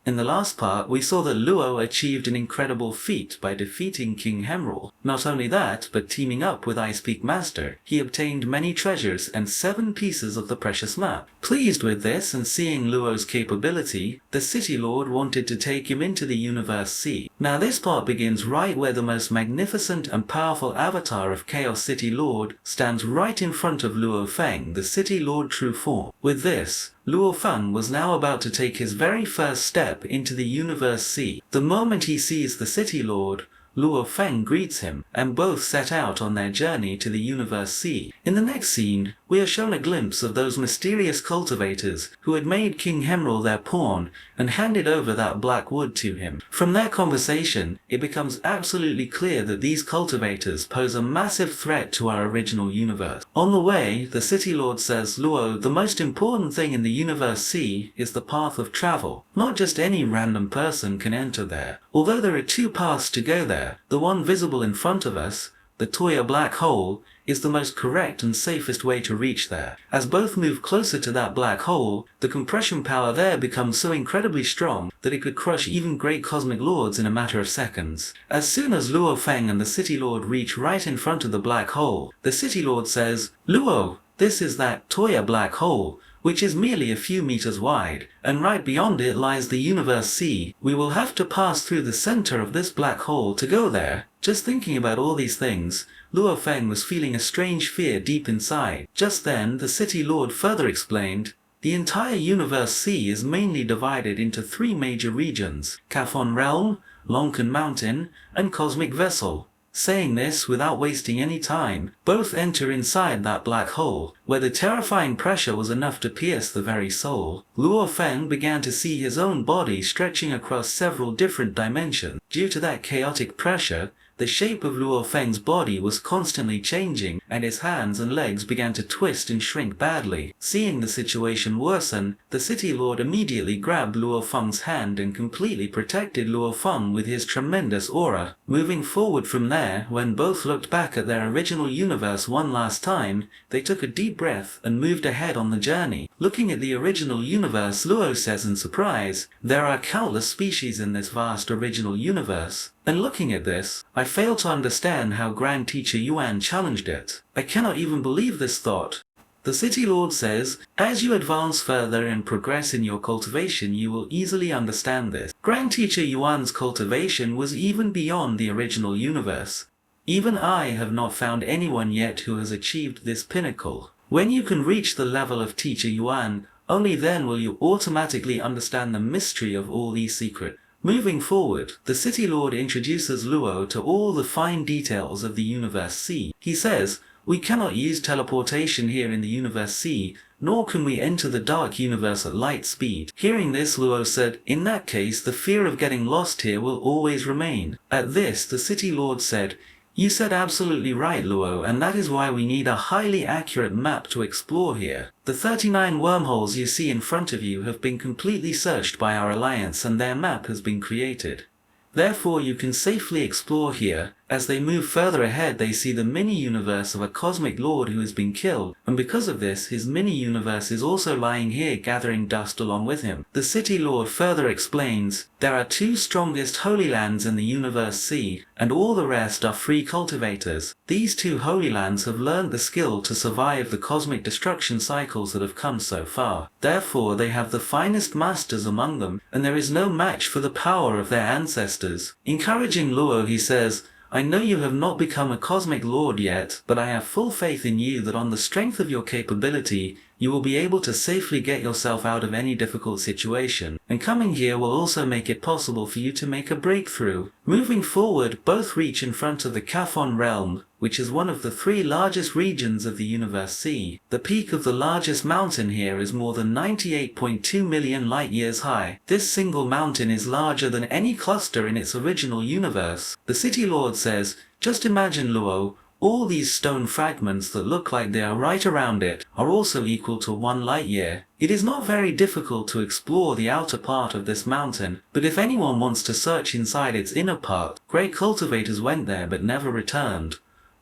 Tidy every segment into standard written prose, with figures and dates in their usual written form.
In the last part, we saw that Luo achieved an incredible feat by defeating King Hemral. Not only that, but teaming up with Ice Peak Master, he obtained many treasures and 7 pieces of the precious map. Pleased with this and seeing Luo's capability, the City Lord wanted to take him into the Universe Sea. Now this part begins right where the most magnificent and powerful avatar of Chaos City Lord stands right in front of Luo Feng, the City Lord true form. With this, Luo Feng was now about to take his very first step into the Universe Sea. The moment he sees the City Lord, Luo Feng greets him, and both set out on their journey to the Universe Sea. In the next scene, we are shown a glimpse of those mysterious cultivators who had made King Hemral their pawn and handed over that black wood to him. From their conversation, it becomes absolutely clear that these cultivators pose a massive threat to our original universe. On the way, the City Lord says, Luo, the most important thing in the Universe Sea is the path of travel. Not just any random person can enter there. Although there are 2 paths to go there, the one visible in front of us, the Toya black hole, is the most correct and safest way to reach there. As both move closer to that black hole, the compression power there becomes so incredibly strong that it could crush even great cosmic lords in a matter of seconds. As soon as Luo Feng and the City Lord reach right in front of the black hole, the City Lord says, Luo, this is that Toya black hole, which is merely a few meters wide, and right beyond it lies the Universe Sea. We will have to pass through the center of this black hole to go there. Just thinking about all these things, Luo Feng was feeling a strange fear deep inside. Just then, the City Lord further explained, the entire Universe Sea is mainly divided into 3 major regions, Kafon Realm, Lonken Mountain, and Cosmic Vessel. Saying this without wasting any time, both enter inside that black hole, where the terrifying pressure was enough to pierce the very soul. Luo Feng began to see his own body stretching across several different dimensions. Due to that chaotic pressure, the shape of Luo Feng's body was constantly changing, and his hands and legs began to twist and shrink badly. Seeing the situation worsen, the City Lord immediately grabbed Luo Feng's hand and completely protected Luo Feng with his tremendous aura. Moving forward from there, when both looked back at their original universe one last time, they took a deep breath and moved ahead on the journey. Looking at the original universe, Luo says in surprise, there are countless species in this vast original universe. And looking at this, I fail to understand how Grand Teacher Yuan challenged it. I cannot even believe this thought. The City Lord says, as you advance further and progress in your cultivation, you will easily understand this. Grand Teacher Yuan's cultivation was even beyond the original universe. Even I have not found anyone yet who has achieved this pinnacle. When you can reach the level of Teacher Yuan, only then will you automatically understand the mystery of all these secrets. Moving forward, the City Lord introduces Luo to all the fine details of the Universe Sea. He says, we cannot use teleportation here in the Universe Sea, nor can we enter the Dark Universe at light speed. Hearing this, Luo said, in that case, the fear of getting lost here will always remain. At this, the City Lord said, you said absolutely right, Luo, and that is why we need a highly accurate map to explore here. The 39 wormholes you see in front of you have been completely searched by our alliance and their map has been created. Therefore you can safely explore here. As they move further ahead, they see the mini-universe of a cosmic lord who has been killed, and because of this, his mini-universe is also lying here gathering dust along with him. The City Lord further explains, there are 2 strongest holy lands in the Universe Sea, and all the rest are free cultivators. These 2 holy lands have learned the skill to survive the cosmic destruction cycles that have come so far. Therefore, they have the finest masters among them, and there is no match for the power of their ancestors. Encouraging Luo, he says, I know you have not become a cosmic lord yet, but I have full faith in you that on the strength of your capability, you will be able to safely get yourself out of any difficult situation, and coming here will also make it possible for you to make a breakthrough. Moving forward, both reach in front of the Kafon realm, which is one of the 3 largest regions of the Universe Sea. The peak of the largest mountain here is more than 98.2 million light-years high. This single mountain is larger than any cluster in its original universe. The City Lord says, just imagine, Luo, all these stone fragments that look like they are right around it are also equal to 1 light-year. It is not very difficult to explore the outer part of this mountain, but if anyone wants to search inside its inner part, great cultivators went there but never returned.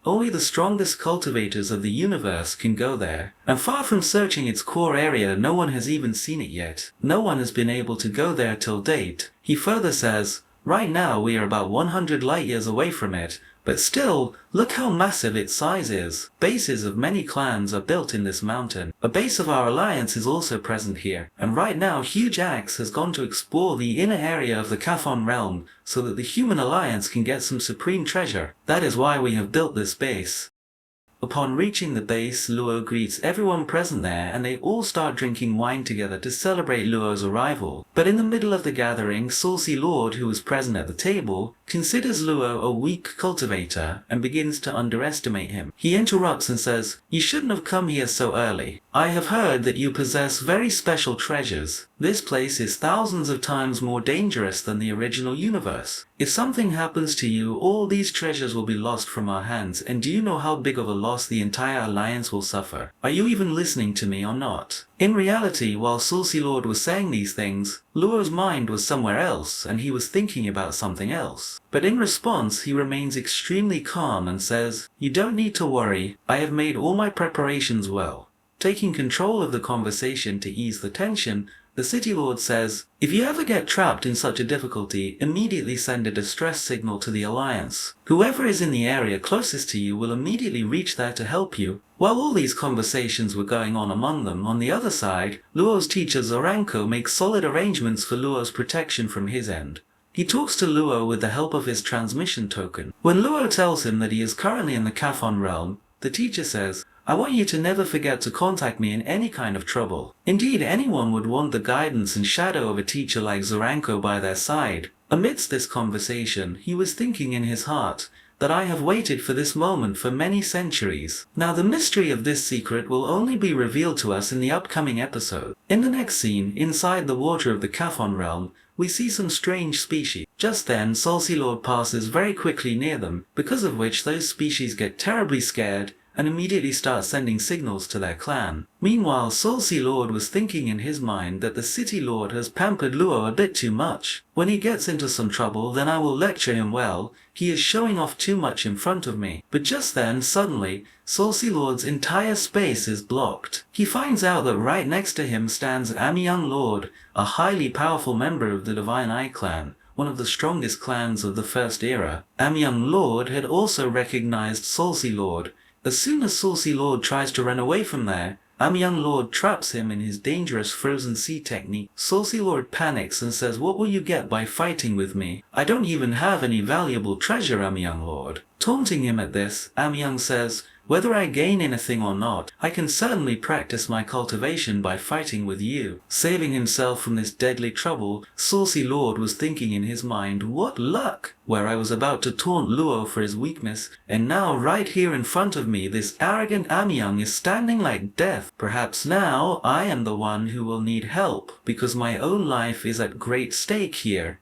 Only the strongest cultivators of the universe can go there. And far from searching its core area, no one has even seen it yet. No one has been able to go there till date. He further says, right now we are about 100 light years away from it, but still, look how massive its size is. Bases of many clans are built in this mountain. A base of our alliance is also present here, and right now Huge Axe has gone to explore the inner area of the Kathon realm so that the human alliance can get some supreme treasure. That is why we have built this base. Upon reaching the base, Luo greets everyone present there and they all start drinking wine together to celebrate Luo's arrival. But in the middle of the gathering, Salsey Lord, who was present at the table, considers Luo a weak cultivator and begins to underestimate him. He interrupts and says, "You shouldn't have come here so early. I have heard that you possess very special treasures. This place is thousands of times more dangerous than the original universe. If something happens to you, all these treasures will be lost from our hands, and do you know how big of a loss the entire alliance will suffer? Are you even listening to me or not?" In reality, while Salsey Lord was saying these things, Luo's mind was somewhere else and he was thinking about something else. But in response, he remains extremely calm and says, "You don't need to worry, I have made all my preparations well." Taking control of the conversation to ease the tension, the City Lord says, "If you ever get trapped in such a difficulty, immediately send a distress signal to the Alliance. Whoever is in the area closest to you will immediately reach there to help you." While all these conversations were going on among them, on the other side, Luo's teacher Zoranko makes solid arrangements for Luo's protection from his end. He talks to Luo with the help of his transmission token. When Luo tells him that he is currently in the Kathon realm, the teacher says, "I want you to never forget to contact me in any kind of trouble." Indeed, anyone would want the guidance and shadow of a teacher like Zoranko by their side. Amidst this conversation, he was thinking in his heart that I have waited for this moment for many centuries. Now the mystery of this secret will only be revealed to us in the upcoming episode. In the next scene, inside the water of the Kathon realm, we see some strange species. Just then, Salsey Lord passes very quickly near them, because of which those species get terribly scared and immediately start sending signals to their clan. Meanwhile, Salsey Lord was thinking in his mind that the City Lord has pampered Luo a bit too much. When he gets into some trouble, then I will lecture him well. He is showing off too much in front of me. But just then, suddenly, Salsey Lord's entire space is blocked. He finds out that right next to him stands Amyong Lord, a highly powerful member of the Divine Eye clan, one of the strongest clans of the First Era. Amyong Lord had also recognized Salsey Lord. As soon as Salsey Lord tries to run away from there, Amyong Lord traps him in his dangerous frozen sea technique. Salsey Lord panics and says, "What will you get by fighting with me? I don't even have any valuable treasure, Amyong Lord." Taunting him at this, Amyong says, "Whether I gain anything or not, I can certainly practice my cultivation by fighting with you." Saving himself from this deadly trouble, Salsey Lord was thinking in his mind, "What luck! Where I was about to taunt Luo for his weakness, and now right here in front of me this arrogant Amyong is standing like death. Perhaps now I am the one who will need help, because my own life is at great stake here."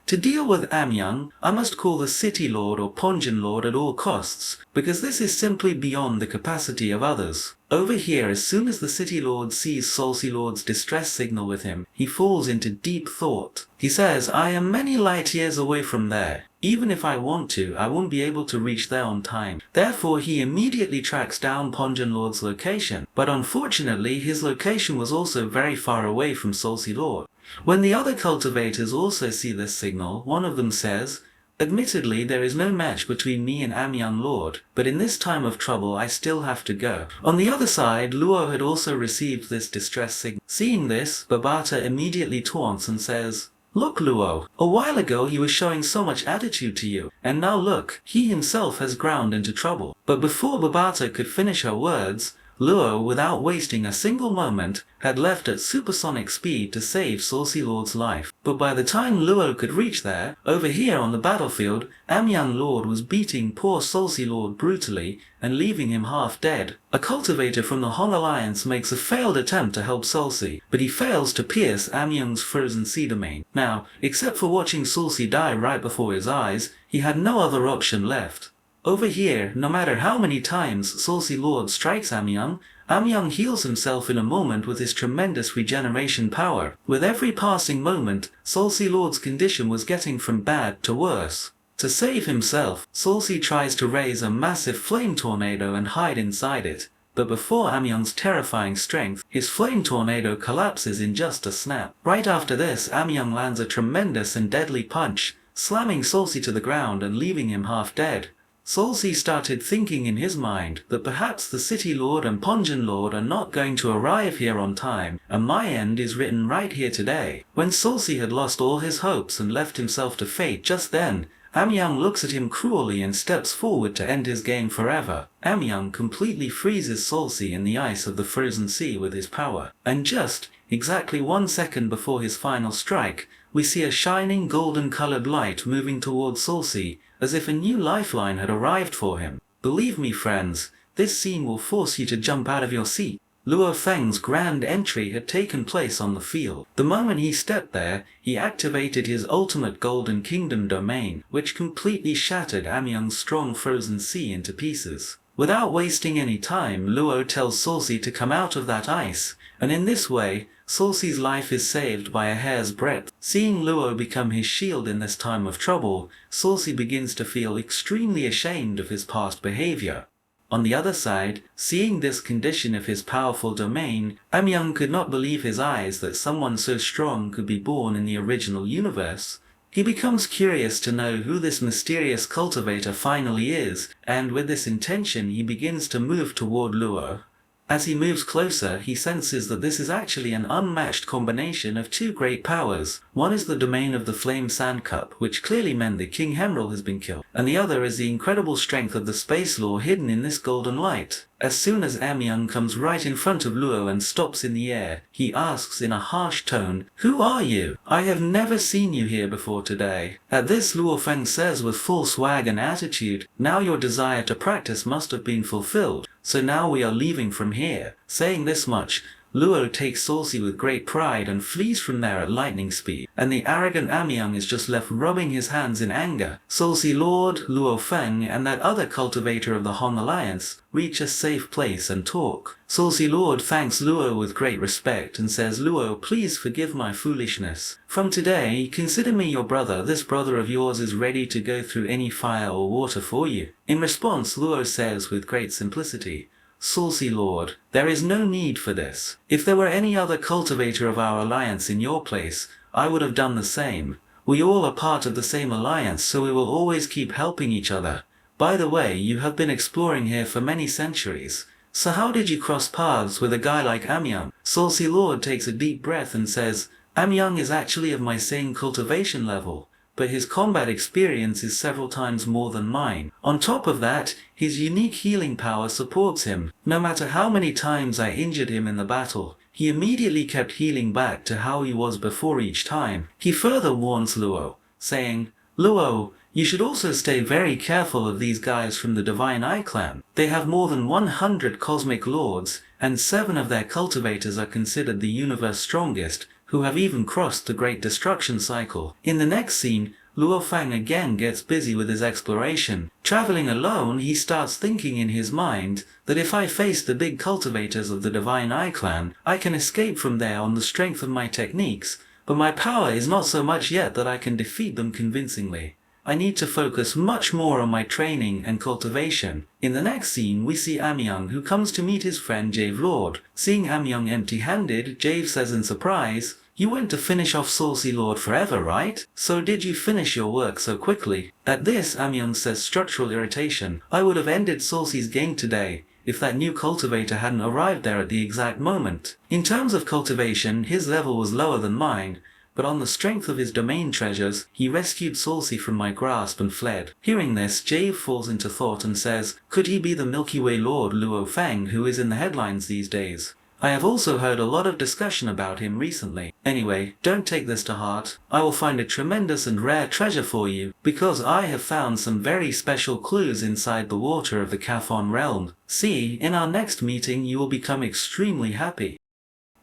To deal with Amyong, I must call the City Lord or Ponjin Lord at all costs, because this is simply beyond the capacity of others. Over here, as soon as the City Lord sees Salsey Lord's distress signal with him, he falls into deep thought. He says, "I am many light years away from there. Even if I want to, I won't be able to reach there on time." Therefore, he immediately tracks down Ponjin Lord's location. But unfortunately, his location was also very far away from Salsey Lord. When the other cultivators also see this signal, one of them says, "Admittedly, there is no match between me and Amyong Lord, but in this time of trouble I still have to go." On the other side, Luo had also received this distress signal. Seeing this, Babata immediately taunts and says, "Look, Luo, a while ago he was showing so much attitude to you, and now look, he himself has ground into trouble." But before Babata could finish her words, Luo, without wasting a single moment, had left at supersonic speed to save Salsey Lord's life. But by the time Luo could reach there, over here on the battlefield, Amyong Lord was beating poor Salsey Lord brutally and leaving him half dead. A cultivator from the Hong Alliance makes a failed attempt to help Salsey, but he fails to pierce Amyong's frozen sea domain. Now, except for watching Salsey die right before his eyes, he had no other option left. Over here, no matter how many times Salsey Lord strikes Amyong, Amyong heals himself in a moment with his tremendous regeneration power. With every passing moment, Salsey Lord's condition was getting from bad to worse. To save himself, Salsey tries to raise a massive flame tornado and hide inside it. But before Amyong's terrifying strength, his flame tornado collapses in just a snap. Right after this, Amyong lands a tremendous and deadly punch, slamming Salsey to the ground and leaving him half dead. Salsey started thinking in his mind that perhaps the City Lord and Ponjin Lord are not going to arrive here on time, and my end is written right here today. When Salsey had lost all his hopes and left himself to fate just then, Amyong looks at him cruelly and steps forward to end his game forever. Amyong completely freezes Salsey in the ice of the frozen sea with his power, and just exactly 1 second before his final strike, we see a shining golden-colored light moving towards Salsey, as if a new lifeline had arrived for him. Believe me, friends, this scene will force you to jump out of your seat. Luo Feng's grand entry had taken place on the field. The moment he stepped there, he activated his ultimate Golden Kingdom domain, which completely shattered Amyong's strong frozen sea into pieces. Without wasting any time, Luo tells Salsey to come out of that ice, and in this way, Salsey's life is saved by a hair's breadth. Seeing Luo become his shield in this time of trouble, Salsey begins to feel extremely ashamed of his past behavior. On the other side, seeing this condition of his powerful domain, Amyong could not believe his eyes that someone so strong could be born in the original universe. He becomes curious to know who this mysterious cultivator finally is, and with this intention he begins to move toward Luo. As he moves closer, he senses that this is actually an unmatched combination of two great powers. One is the domain of the Flame Sand Cup, which clearly meant that King Hemrul has been killed, and the other is the incredible strength of the Space Law hidden in this golden light. As soon as Amyong comes right in front of Luo and stops in the air, he asks in a harsh tone, "Who are you? I have never seen you here before today." At this, Luo Feng says with full swag and attitude, "Now your desire to practice must have been fulfilled, so now we are leaving from here." Saying this much, Luo takes Salsey with great pride and flees from there at lightning speed, and the arrogant Amyong is just left rubbing his hands in anger. Salsey Lord, Luo Feng, and that other cultivator of the Hong Alliance reach a safe place and talk. Salsey Lord thanks Luo with great respect and says, "Luo, please forgive my foolishness. From today, consider me your brother. This brother of yours is ready to go through any fire or water for you." In response, Luo says with great simplicity, "Salsey Lord, there is no need for this. If there were any other cultivator of our alliance in your place, I would have done the same. We all are part of the same alliance, so we will always keep helping each other. By the way, you have been exploring here for many centuries. So how did you cross paths with a guy like Amyong?" Salsey Lord takes a deep breath and says, "Amyong is actually of my same cultivation level, but his combat experience is several times more than mine. On top of that, his unique healing power supports him. No matter how many times I injured him in the battle, he immediately kept healing back to how he was before each time." He further warns Luo, saying, "Luo, you should also stay very careful of these guys from the Divine Eye clan. They have more than 100 cosmic lords, and 7 of their cultivators are considered the universe's strongest, who have even crossed the Great Destruction Cycle." In the next scene, Luo Feng again gets busy with his exploration. Traveling alone, he starts thinking in his mind that if I face the big cultivators of the Divine Eye clan, I can escape from there on the strength of my techniques, but my power is not so much yet that I can defeat them convincingly. I need to focus much more on my training and cultivation. In the next scene, we see Amyong, who comes to meet his friend Jaeve Lord. Seeing Amyong empty-handed, Jaeve says in surprise, "You went to finish off Salsey Lord forever, right? So did you finish your work so quickly?" At this, Amyong says structural irritation, "I would have ended Salsey's game today if that new cultivator hadn't arrived there at the exact moment. In terms of cultivation, his level was lower than mine, but on the strength of his domain treasures, he rescued Salsey from my grasp and fled." Hearing this, Jaeve falls into thought and says, "Could he be the Milky Way Lord Luo Feng who is in the headlines these days? I have also heard a lot of discussion about him recently. Anyway, don't take this to heart. I will find a tremendous and rare treasure for you, because I have found some very special clues inside the water of the Kathon realm. See, in our next meeting you will become extremely happy."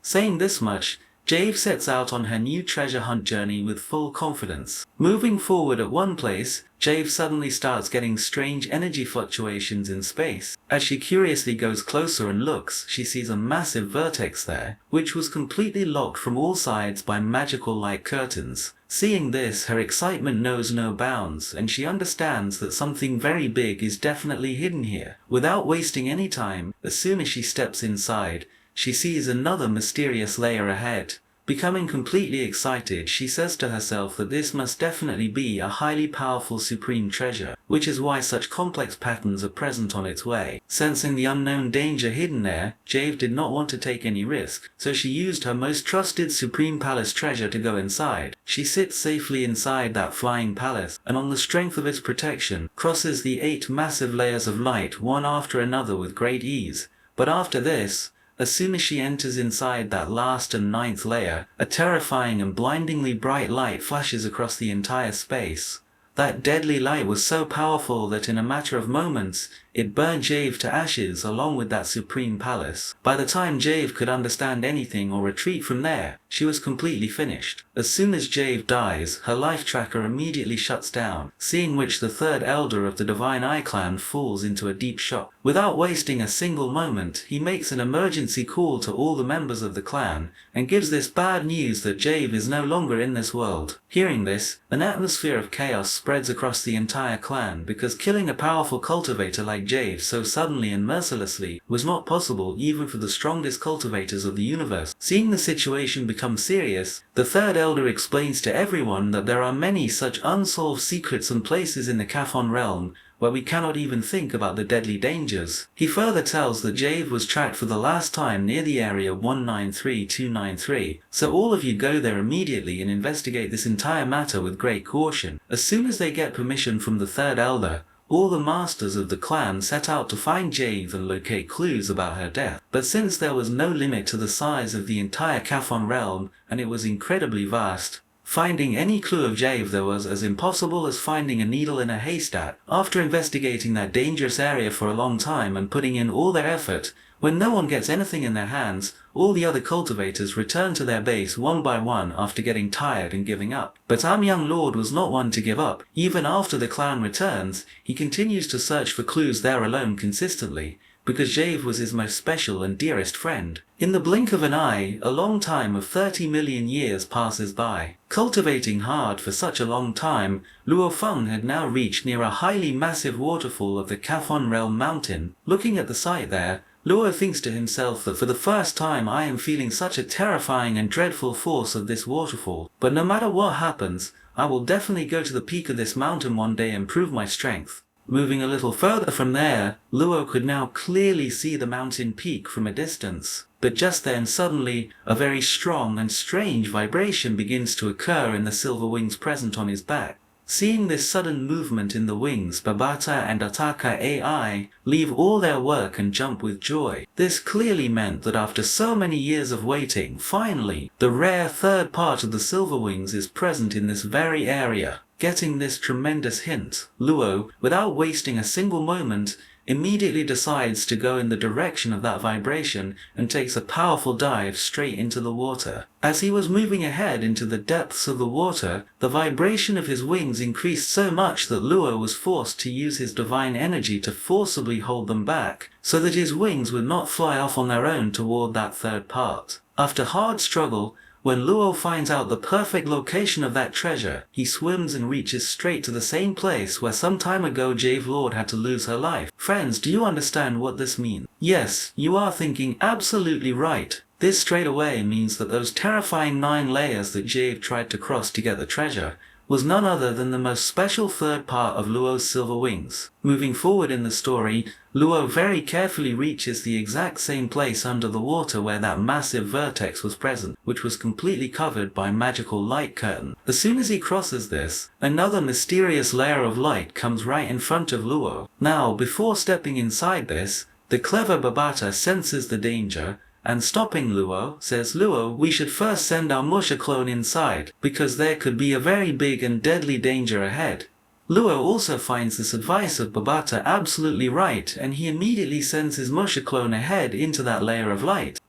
Saying this much, Jaeve sets out on her new treasure hunt journey with full confidence. Moving forward at one place, Jaeve suddenly starts getting strange energy fluctuations in space. As she curiously goes closer and looks, she sees a massive vertex there, which was completely locked from all sides by magical light curtains. Seeing this, her excitement knows no bounds, and she understands that something very big is definitely hidden here. Without wasting any time, as soon as she steps inside, she sees another mysterious layer ahead. Becoming completely excited, she says to herself that this must definitely be a highly powerful supreme treasure, which is why such complex patterns are present on its way. Sensing the unknown danger hidden there, Jaeve did not want to take any risk, so she used her most trusted Supreme Palace treasure to go inside. She sits safely inside that flying palace, and on the strength of its protection, crosses the 8 massive layers of light one after another with great ease. But after this, as soon as she enters inside that last and 9th layer, a terrifying and blindingly bright light flashes across the entire space. That deadly light was so powerful that in a matter of moments, it burned Jaeve to ashes along with that supreme palace. By the time Jaeve could understand anything or retreat from there, she was completely finished. As soon as Jaeve dies, her life tracker immediately shuts down, seeing which the 3rd elder of the Divine Eye clan falls into a deep shock. Without wasting a single moment, he makes an emergency call to all the members of the clan, and gives this bad news that Jaeve is no longer in this world. Hearing this, an atmosphere of chaos spreads across the entire clan, because killing a powerful cultivator like Jaeve so suddenly and mercilessly was not possible even for the strongest cultivators of the universe. Seeing the situation become serious, the 3rd elder explains to everyone that there are many such unsolved secrets and places in the Kafon realm where we cannot even think about the deadly dangers. He further tells that Jaeve was tracked for the last time near the area 193293, so all of you go there immediately and investigate this entire matter with great caution. As soon as they get permission from the 3rd elder, all the masters of the clan set out to find Jaeve and locate clues about her death. But since there was no limit to the size of the entire Kafon realm, and it was incredibly vast, finding any clue of Jaeve there was as impossible as finding a needle in a haystack. After investigating that dangerous area for a long time and putting in all their effort, when no one gets anything in their hands, all the other cultivators return to their base one by one after getting tired and giving up. But Amyoung Lord was not one to give up. Even after the clan returns, he continues to search for clues there alone consistently, because Jaeve was his most special and dearest friend. In the blink of an eye, a long time of 30 million years passes by. Cultivating hard for such a long time, Luo Feng had now reached near a highly massive waterfall of the Kafon Realm mountain. Looking at the sight there, Luo thinks to himself that for the first time I am feeling such a terrifying and dreadful force of this waterfall. But no matter what happens, I will definitely go to the peak of this mountain one day and prove my strength. Moving a little further from there, Luo could now clearly see the mountain peak from a distance. But just then suddenly, a very strong and strange vibration begins to occur in the silver wings present on his back. Seeing this sudden movement in the wings, Babata and Ataka AI leave all their work and jump with joy. This clearly meant that after so many years of waiting, finally, the rare 3rd part of the silver wings is present in this very area. Getting this tremendous hint, Luo, without wasting a single moment, immediately decides to go in the direction of that vibration and takes a powerful dive straight into the water. As he was moving ahead into the depths of the water, the vibration of his wings increased so much that Luo was forced to use his divine energy to forcibly hold them back, so that his wings would not fly off on their own toward that 3rd part. After hard struggle, when Luo finds out the perfect location of that treasure, he swims and reaches straight to the same place where some time ago Jaeve Lord had to lose her life. Friends, do you understand what this means? Yes, you are thinking absolutely right. This straight away means that those terrifying 9 layers that Jaeve tried to cross to get the treasure was none other than the most special 3rd part of Luo's silver wings. Moving forward in the story, Luo very carefully reaches the exact same place under the water where that massive vertex was present, which was completely covered by magical light curtain. As soon as he crosses this, another mysterious layer of light comes right in front of Luo. Now, before stepping inside this, the clever Babata senses the danger, and stopping Luo, says, "Luo, we should first send our Musha clone inside, because there could be a very big and deadly danger ahead." Luo also finds this advice of Babata absolutely right, and he immediately sends his Musha clone ahead into that layer of light.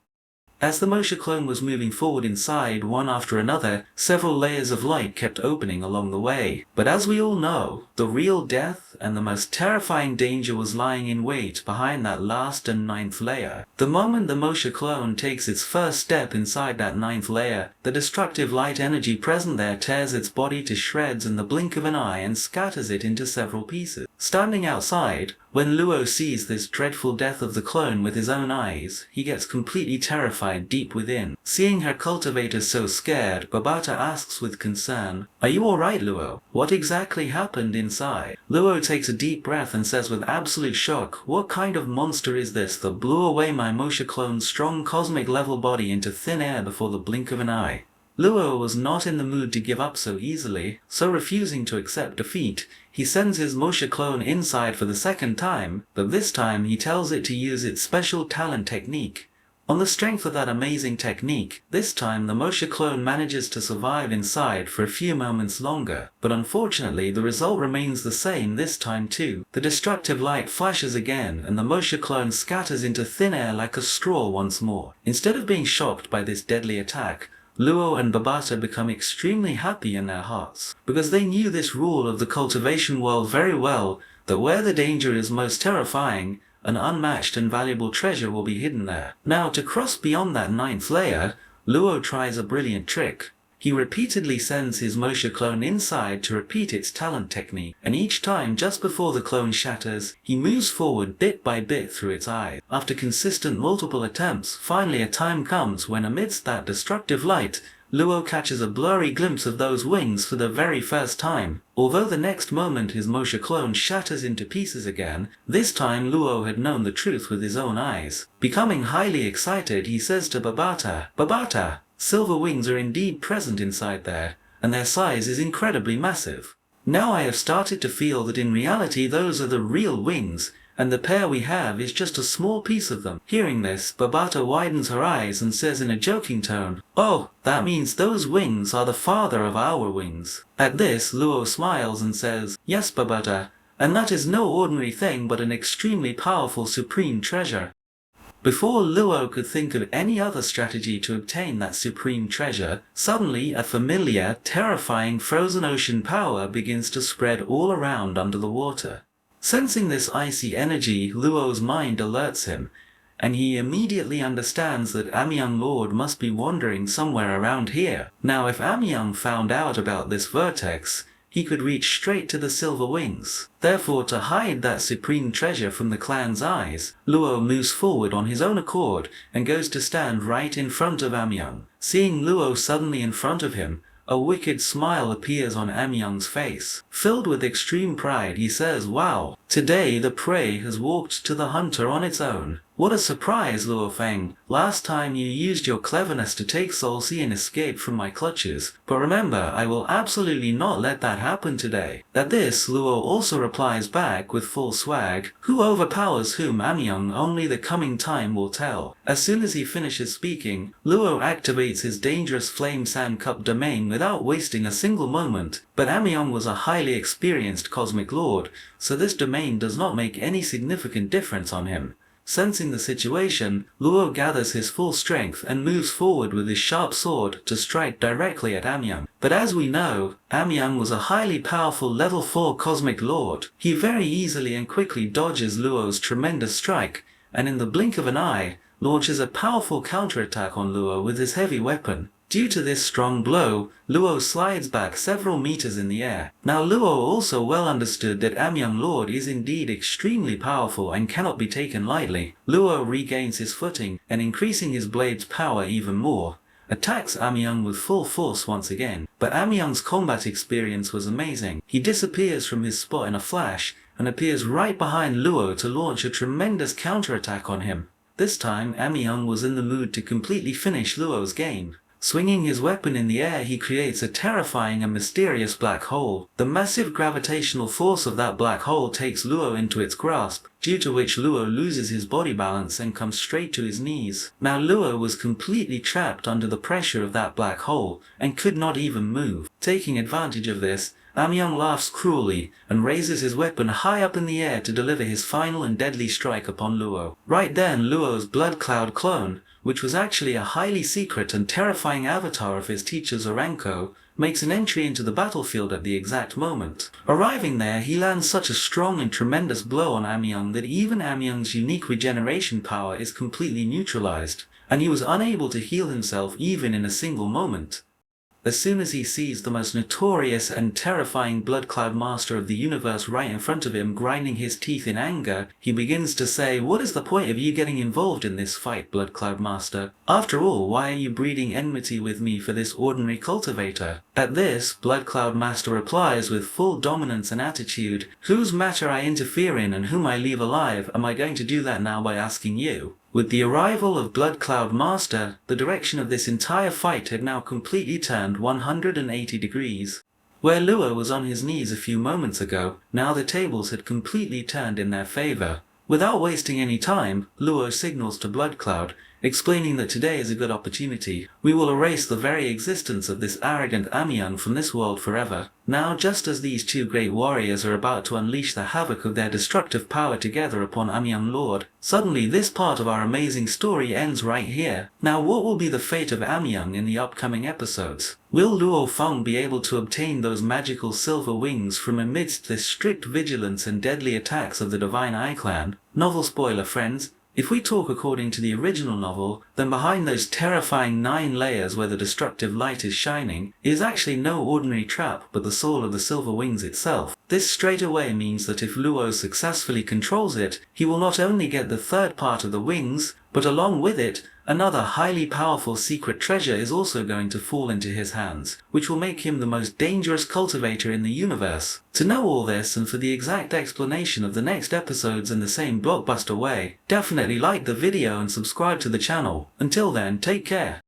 As the motion clone was moving forward inside one after another, several layers of light kept opening along the way. But as we all know, the real death and the most terrifying danger was lying in wait behind that last and ninth layer. The moment the motion clone takes its first step inside that ninth layer, the destructive light energy present there tears its body to shreds in the blink of an eye and scatters it into several pieces. Standing outside, when Luo sees this dreadful death of the clone with his own eyes, he gets completely terrified deep within. Seeing her cultivators so scared, Babata asks with concern, "Are you alright, Luo? What exactly happened inside?" Luo takes a deep breath and says with absolute shock, "What kind of monster is this that blew away my Mosha clone's strong cosmic level body into thin air before the blink of an eye?" Luo was not in the mood to give up so easily, so refusing to accept defeat, he sends his Mosha clone inside for the second time, but this time he tells it to use its special talent technique. On the strength of that amazing technique, this time the Mosha clone manages to survive inside for a few moments longer, but unfortunately the result remains the same this time too. The destructive light flashes again and the Mosha clone scatters into thin air like a straw once more. Instead of being shocked by this deadly attack, Luo and Babata become extremely happy in their hearts, because they knew this rule of the cultivation world very well, that where the danger is most terrifying, an unmatched and valuable treasure will be hidden there. Now, to cross beyond that ninth layer, Luo tries a brilliant trick. He repeatedly sends his Mosha clone inside to repeat its talent technique, and each time just before the clone shatters, he moves forward bit by bit through its eyes. After consistent multiple attempts, finally a time comes when amidst that destructive light, Luo catches a blurry glimpse of those wings for the very first time. Although the next moment his Mosha clone shatters into pieces again, this time Luo had known the truth with his own eyes. Becoming highly excited, he says to Babata, "Babata, silver wings are indeed present inside there, and their size is incredibly massive. Now I have started to feel that in reality those are the real wings, and the pair we have is just a small piece of them." Hearing this, Babata widens her eyes and says in a joking tone, "Oh, that means those wings are the father of our wings." At this, Luo smiles and says, "Yes, Babata, and that is no ordinary thing but an extremely powerful supreme treasure." Before Luo could think of any other strategy to obtain that supreme treasure, suddenly a familiar, terrifying frozen ocean power begins to spread all around under the water. Sensing this icy energy, Luo's mind alerts him, and he immediately understands that Amyoung Lord must be wandering somewhere around here. Now if Amyong found out about this vertex, he could reach straight to the silver wings. Therefore, to hide that supreme treasure from the clan's eyes, Luo moves forward on his own accord and goes to stand right in front of Amyong. Seeing Luo suddenly in front of him, a wicked smile appears on Amyong's face. Filled with extreme pride, he says, "Wow, today the prey has walked to the hunter on its own. What a surprise, Luo Feng. Last time you used your cleverness to take Salsey and escape from my clutches, but remember, I will absolutely not let that happen today." At this, Luo also replies back with full swag, "Who overpowers whom, Amyong, only the coming time will tell." As soon as he finishes speaking, Luo activates his dangerous flame sand cup domain without wasting a single moment, but Amyong was a highly experienced cosmic lord, so this domain does not make any significant difference on him. Sensing the situation, Luo gathers his full strength and moves forward with his sharp sword to strike directly at Amyong. But as we know, Amyong was a highly powerful level 4 cosmic lord. He very easily and quickly dodges Luo's tremendous strike, and in the blink of an eye, launches a powerful counterattack on Luo with his heavy weapon. Due to this strong blow, Luo slides back several meters in the air. Now Luo also well understood that Amyoung Lord is indeed extremely powerful and cannot be taken lightly. Luo regains his footing and, increasing his blade's power even more, attacks Amyong with full force once again. But Amyong's combat experience was amazing. He disappears from his spot in a flash and appears right behind Luo to launch a tremendous counterattack on him. This time Amyong was in the mood to completely finish Luo's game. Swinging his weapon in the air, he creates a terrifying and mysterious black hole. The massive gravitational force of that black hole takes Luo into its grasp, due to which Luo loses his body balance and comes straight to his knees. Now Luo was completely trapped under the pressure of that black hole, and could not even move. Taking advantage of this, Amyong laughs cruelly and raises his weapon high up in the air to deliver his final and deadly strike upon Luo. Right then, Luo's blood cloud clone, which was actually a highly secret and terrifying avatar of his teacher Zoranko, makes an entry into the battlefield at the exact moment. Arriving there, he lands such a strong and tremendous blow on Amyong that even Amyong's unique regeneration power is completely neutralized, and he was unable to heal himself even in a single moment. As soon as he sees the most notorious and terrifying Blood Cloud Master of the universe right in front of him grinding his teeth in anger, he begins to say, "What is the point of you getting involved in this fight, Blood Cloud Master? After all, why are you breeding enmity with me for this ordinary cultivator?" At this, Blood Cloud Master replies with full dominance and attitude, "Whose matter I interfere in and whom I leave alive, am I going to do that now by asking you?" With the arrival of Blood Cloud Master, the direction of this entire fight had now completely turned 180 degrees. Where Luo was on his knees a few moments ago, now the tables had completely turned in their favor. Without wasting any time, Luo signals to Blood Cloud, explaining that today is a good opportunity. We will erase the very existence of this arrogant Amyong from this world forever. Now, just as these two great warriors are about to unleash the havoc of their destructive power together upon Amyoung Lord, suddenly this part of our amazing story ends right here. Now, what will be the fate of Amyong in the upcoming episodes? Will Luo Feng be able to obtain those magical silver wings from amidst this strict vigilance and deadly attacks of the Divine Eye Clan? Novel spoiler, friends. If we talk according to the original novel, then behind those terrifying 9 layers where the destructive light is shining is actually no ordinary trap but the soul of the Silver Wings itself. This straight away means that if Luo successfully controls it, he will not only get the third part of the wings, but along with it, another highly powerful secret treasure is also going to fall into his hands, which will make him the most dangerous cultivator in the universe. To know all this and for the exact explanation of the next episodes in the same blockbuster way, definitely like the video and subscribe to the channel. Until then, take care.